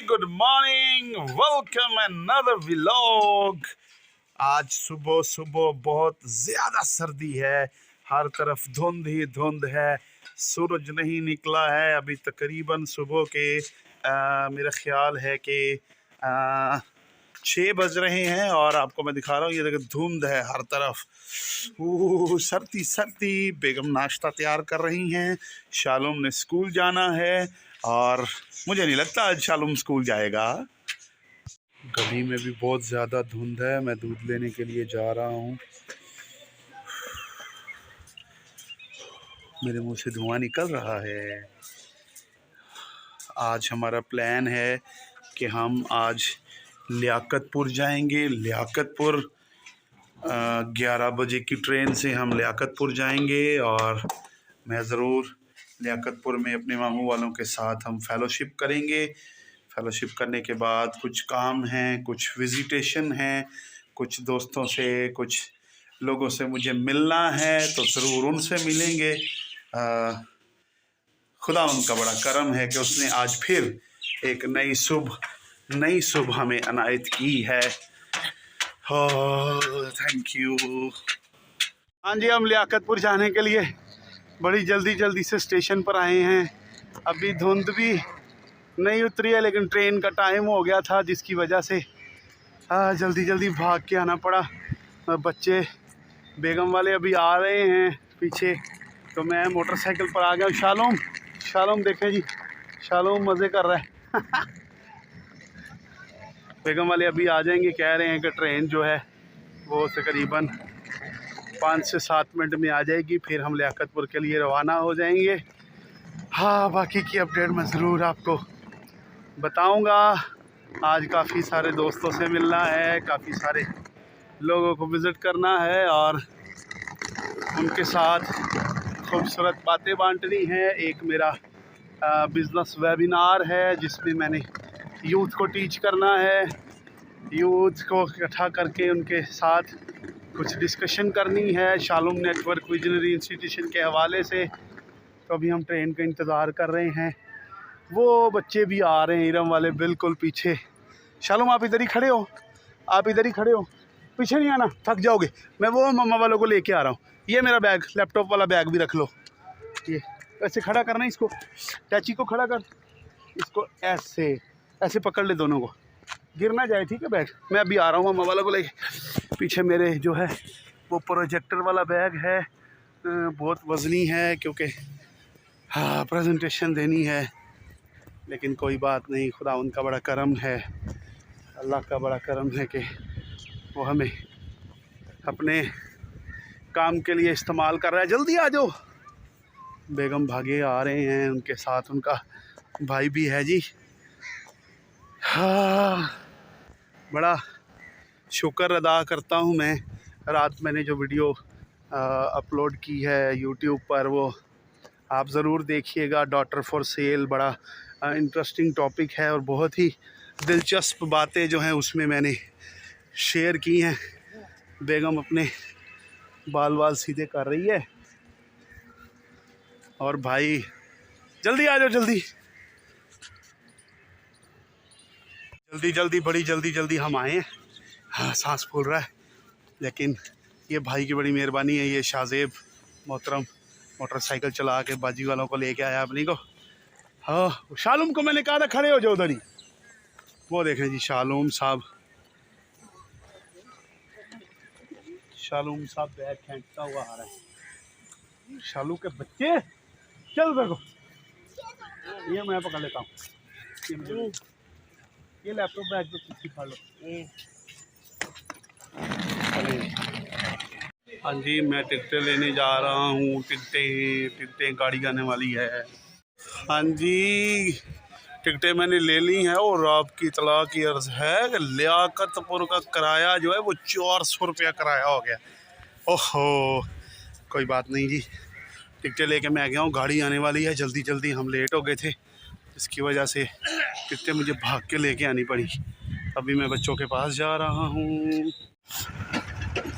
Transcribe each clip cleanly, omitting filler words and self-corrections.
Good morning, welcome another vlog. आज सुबह सुबह बहुत ज़्यादा सर्दी है, हर तरफ धुंध ही धुंध है, सूरज नहीं निकला है अभी। तकरीबन सुबह के मेरा ख्याल है कि 6 बज रहे हैं और आपको मैं दिखा रहा हूँ, ये देखो धुंध है हर तरफ। सर्दी सर्दी। बेगम नाश्ता तैयार कर रही हैं, शालूम ने स्कूल जाना है और मुझे नहीं लगता आज शालूम स्कूल जाएगा। गली में भी बहुत ज़्यादा धुंध है, मैं दूध लेने के लिए जा रहा हूँ। मेरे मुंह से धुआं निकल रहा है। आज हमारा प्लान है कि हम आज लियाकतपुर जाएंगे। लियाकतपुर 11 बजे की ट्रेन से हम लियाकतपुर जाएंगे और मैं ज़रूर लियाकतपुर में अपने मामू वालों के साथ हम फ़ेलोशिप करेंगे। फ़ेलोशिप करने के बाद कुछ काम हैं, कुछ विज़िटेशन हैं, कुछ दोस्तों से, कुछ लोगों से मुझे मिलना है, तो ज़रूर उनसे मिलेंगे। खुदा उनका बड़ा करम है कि उसने आज फिर एक नई सुबह हमें अनायत की है। Thank you. हाँ जी, हम लियाकतपुर जाने के लिए बड़ी जल्दी से स्टेशन पर आए हैं। अभी धुंध भी नहीं उतरी है, लेकिन ट्रेन का टाइम हो गया था, जिसकी वजह से जल्दी भाग के आना पड़ा। बच्चे बेगम वाले अभी आ रहे हैं पीछे, तो मैं मोटरसाइकिल पर आ गया। शालूम देखें जी, शालूम मज़े कर रहा है। बेगम वाले अभी आ जाएंगे, कह रहे हैं कि ट्रेन जो है वो तकरीबन 5 से 7 मिनट में आ जाएगी, फिर हम लियाकतपुर के लिए रवाना हो जाएंगे। हाँ, बाकी की अपडेट मैं ज़रूर आपको बताऊंगा। आज काफ़ी सारे दोस्तों से मिलना है, काफ़ी सारे लोगों को विज़िट करना है और उनके साथ खूबसूरत बातें बांटनी है। एक मेरा बिज़नेस वेबिनार है जिसमें मैंने यूथ को टीच करना है, यूथ को इकट्ठा करके उनके साथ कुछ डिस्कशन करनी है शालूम नेटवर्क विजनरी इंस्टीट्यूशन के हवाले से। तो अभी हम ट्रेन का इंतज़ार कर रहे हैं। वो बच्चे भी आ रहे हैं, इरम वाले बिल्कुल पीछे। शालूम आप इधर ही खड़े हो, पीछे नहीं आना, थक जाओगे। मैं वो मम्मा वालों को लेके आ रहा हूँ। ये मेरा बैग, लैपटॉप वाला बैग भी रख लो। ये ऐसे खड़ा करना, इसको टैची को खड़ा कर, इसको ऐसे पकड़ ले, दोनों को गिर ना जाए, ठीक है बैग। मैं अभी आ रहा हूँ मम्मा वालों को लेके। पीछे मेरे जो है वो प्रोजेक्टर वाला बैग है, बहुत वज़नी है क्योंकि हाँ प्रेजेंटेशन देनी है, लेकिन कोई बात नहीं, खुदा उनका बड़ा करम है, अल्लाह का बड़ा करम है कि वो हमें अपने काम के लिए इस्तेमाल कर रहा है। जल्दी आ जाओ। बेगम भागे आ रहे हैं, उनके साथ उनका भाई भी है जी। हाँ, बड़ा शुक्र अदा करता हूँ मैं। रात मैंने जो वीडियो अपलोड की है यूट्यूब पर, वो आप ज़रूर देखिएगा। डॉटर फॉर सेल बड़ा इंटरेस्टिंग टॉपिक है और बहुत ही दिलचस्प बातें जो हैं उसमें मैंने शेयर की हैं। बेगम अपने बाल सीधे कर रही है और भाई जल्दी आ जाओ, बड़ी जल्दी हम आए हैं। हाँ, सांस फूल रहा है, लेकिन ये भाई की बड़ी मेहरबानी है। ये शाहजेब मोहतरम मोटरसाइकिल चला के बाजी वालों को लेके आया अपनी को। हाँ, शालूम को मैंने कहा था खड़े हो जाओ उधर ही। वो देखें जी, शालूम साहब बैग खींचता हुआ आ रहा है। शालू के बच्चे, चल उधर को, ये मैं पकड़ लेता हूँ। ये लैपटॉप बैग तो किसी फाड़ लो। हाँ जी, मैं टिकटें लेने जा रहा हूँ। टिकटें गाड़ी आने वाली है। हाँ जी, टिकटें मैंने ले ली हैं और आपकी इतला की अर्ज़ है कि लियाकतपुर का किराया जो है वो 400 रुपया किराया हो गया। ओहो, कोई बात नहीं जी, टिकटें लेके मैं आ गया हूँ। गाड़ी आने वाली है, जल्दी हम लेट हो गए थे, इसकी वजह से टिकटें मुझे भाग के लेके आनी पड़ी। अभी मैं बच्चों के पास जा रहा हूँ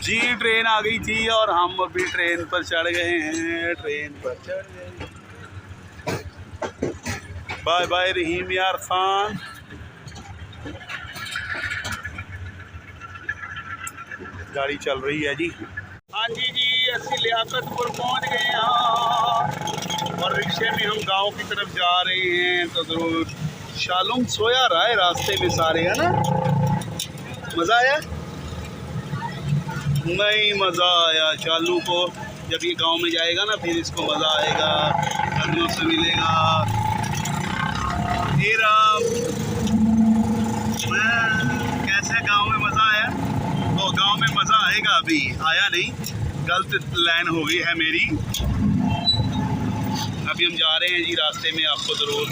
जी। ट्रेन आ गई थी और हम अभी ट्रेन पर चढ़ गए हैं। बाय बाय रहीम यार खान। गाड़ी चल रही है जी। हाँ जी असि लियाकतपुर पहुँच गए हैं और रिक्शे में हम गांव की तरफ जा रहे हैं। तो ज़रूर शालूम सोया रहा है रास्ते में सारे, है ना? मज़ा आया? नहीं मज़ा आया। शालू को जब ये गांव में जाएगा ना फिर इसको मज़ा आएगा, कदमों से मिलेगा। कैसे गांव में मज़ा आया? वो गांव में मज़ा आएगा, अभी आया नहीं, गलत लाइन हो गई है मेरी। अभी हम जा रहे हैं जी रास्ते में, आपको ज़रूर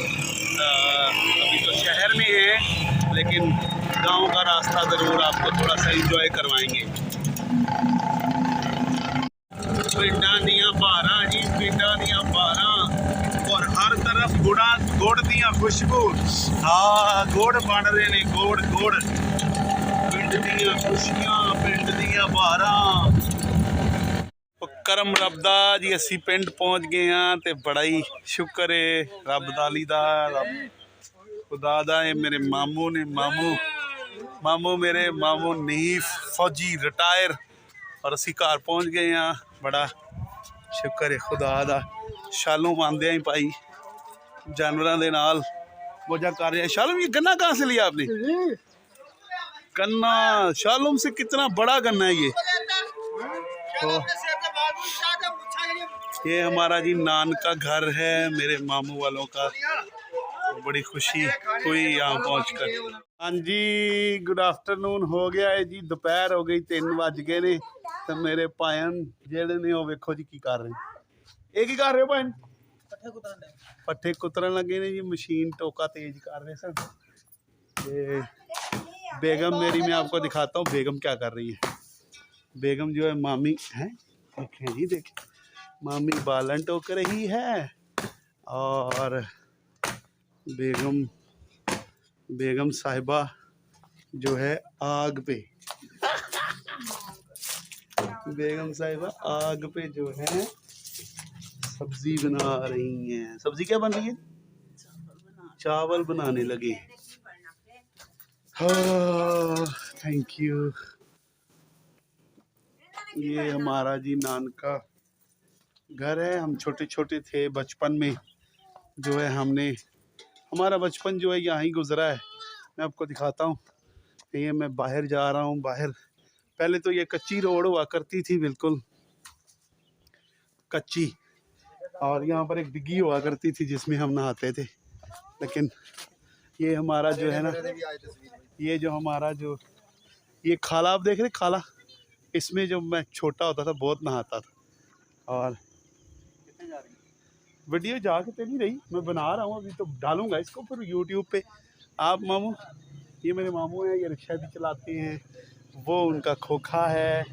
अभी तो शहर में है लेकिन गांव का रास्ता ज़रूर आपको थोड़ा सा एंजॉय करवाएंगे। पिंडा दियां बहारां जी, पिंडा दियां बहारां और हर तरफ गुड़ दियां खुशबू। हाँ गुड़ बन रहे ने, गुड़ गुड़। पिंड दियां खुशियां, पिंड दियां बहारां। करम रब दा जी असी पिंड पहुँच गए हैं तो बड़ा ही शुक्र है रब दाली दा, रब खुदा दा। ये मेरे मामू ने, मामू मेरे मामू नीफ फौजी रिटायर और असी घर पहुँच गए हैं। बड़ा शुक्र है खुदा दा। शालूम आंदे ही पाई जानवरों के नाल मौजा कर रहे हैं। शालूम ये गन्ना कहाँ से लिया आपने? गन्ना शालूम से कितना बड़ा गन्ना है ये। तो ये हमारा जी नान का घर है मेरे मामू वालों का। तो बड़ी खुशी हुई यहाँ पहुँच कर। हाँ जी गुड आफ्टरनून हो गया है जी, दोपहर हो गई, 3 बज गए ने। तो मेरे भाईन जेड़े ने वो वेखो जी की कर रहे हैं। एक ही कर रहे हो भाईन? पट्ठे कुतरन लगे ने जी, मशीन टोका तेज कर रहे सन। बेगम मेरी, मैं आपको दिखाता हूँ बेगम क्या कर रही है। बेगम जो है मामी है, देखें जी देखें, मामी बालन टोक रही है और बेगम साहिबा जो है आग पे, बेगम साहिबा आग पे जो है सब्जी बना रही हैं। सब्जी क्या बन रही है? चावल बनाने लगे। हाँ थैंक यू। ये हमारा जी नान का घर है। हम छोटे छोटे थे बचपन में जो है हमारा बचपन जो है यहाँ ही गुजरा है। मैं आपको दिखाता हूँ। ये मैं बाहर जा रहा हूँ, बाहर पहले तो ये कच्ची रोड हुआ करती थी, बिल्कुल कच्ची, और यहाँ पर एक डिग्गी हुआ करती थी जिसमें हम नहाते थे। लेकिन ये हमारा जो है ना, ये जो हमारा जो ये खाला आप देख रहे खाला, इसमें जब मैं छोटा होता था बहुत नहाता था। और वीडियो जाके तो नहीं रही, मैं बना रहा हूँ अभी, तो डालूंगा इसको फिर यूट्यूब पे। आप मामू, ये मेरे मामू हैं, ये रिक्शा भी चलाते हैं। वो उनका खोखा है,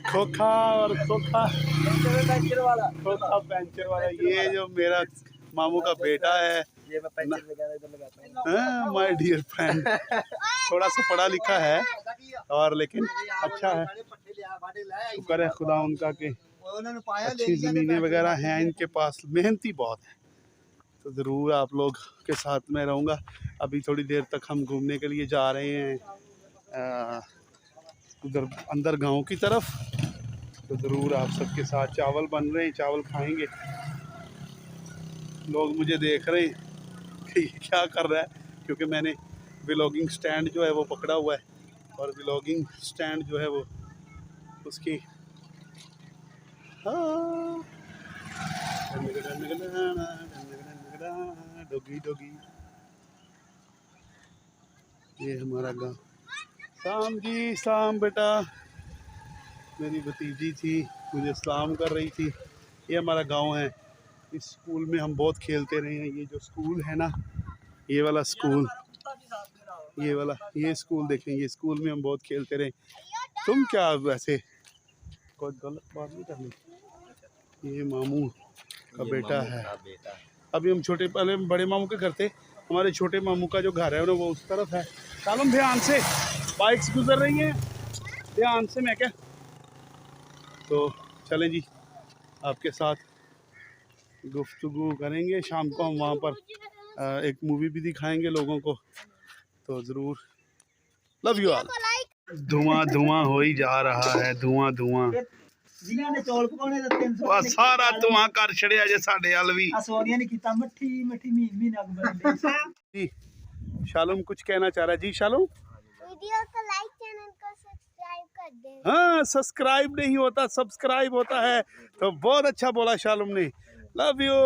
खोखा और खोखा पंचर वाला। ये जो मेरा मामू का बेटा है, माय डियर फ्रेंड, थोड़ा सा पढ़ा लिखा है और लेकिन अच्छा है, शुक्र है खुदा उनका कि अच्छी ज़मीनें वगैरह हैं इनके पास, मेहनती बहुत है। तो ज़रूर आप लोग के साथ में रहूँगा। अभी थोड़ी देर तक हम घूमने के लिए जा रहे हैं उधर अंदर गांव की तरफ। तो ज़रूर आप सबके साथ चावल बन रहे हैं, चावल खाएंगे। लोग मुझे देख रहे हैं कि ये क्या कर रहा है, क्योंकि मैंने व्लॉगिंग स्टैंड जो है वो पकड़ा हुआ है और व्लॉगिंग स्टैंड जो है वो उसकी डोगी डोगी। ये हमारा गाँव। शाम जी शाम बेटा, मेरी भतीजी थी मुझे सलाम कर रही थी। ये हमारा गांव है। इस स्कूल में हम बहुत खेलते रहे हैं। ये जो स्कूल है ना, ये वाला स्कूल, ये वाला ये स्कूल देखें, ये स्कूल में हम बहुत खेलते रहे। तुम क्या वैसे कोई गलत बात नहीं करनी। ये मामू का बेटा है। अभी हम छोटे, पहले बड़े मामू के घर थे, हमारे छोटे मामू का जो घर है ना वो उस तरफ है। सालम ध्यान से, बाइक्स गुजर रही हैं, ध्यान से। मैं क्या तो चलें जी, आपके साथ गुफ्तगू करेंगे। शाम को हम वहाँ पर एक मूवी भी दिखाएंगे लोगों को। तो तो ज़रूर। Love you all. धुआं धुआं हो ही जा रहा है, धुआं धुआं सारा धुआं कर छड़िया जे साडे अल भी। शालूम कुछ कहना चाह रहा है जी। शालूम वीडियो को लाइक, चैनल को सब्सक्राइब कर दे। हाँ, सब्सक्राइब नहीं होता, सब्सक्राइब होता है, तो बहुत अच्छा बोला शालूम ने। Love you.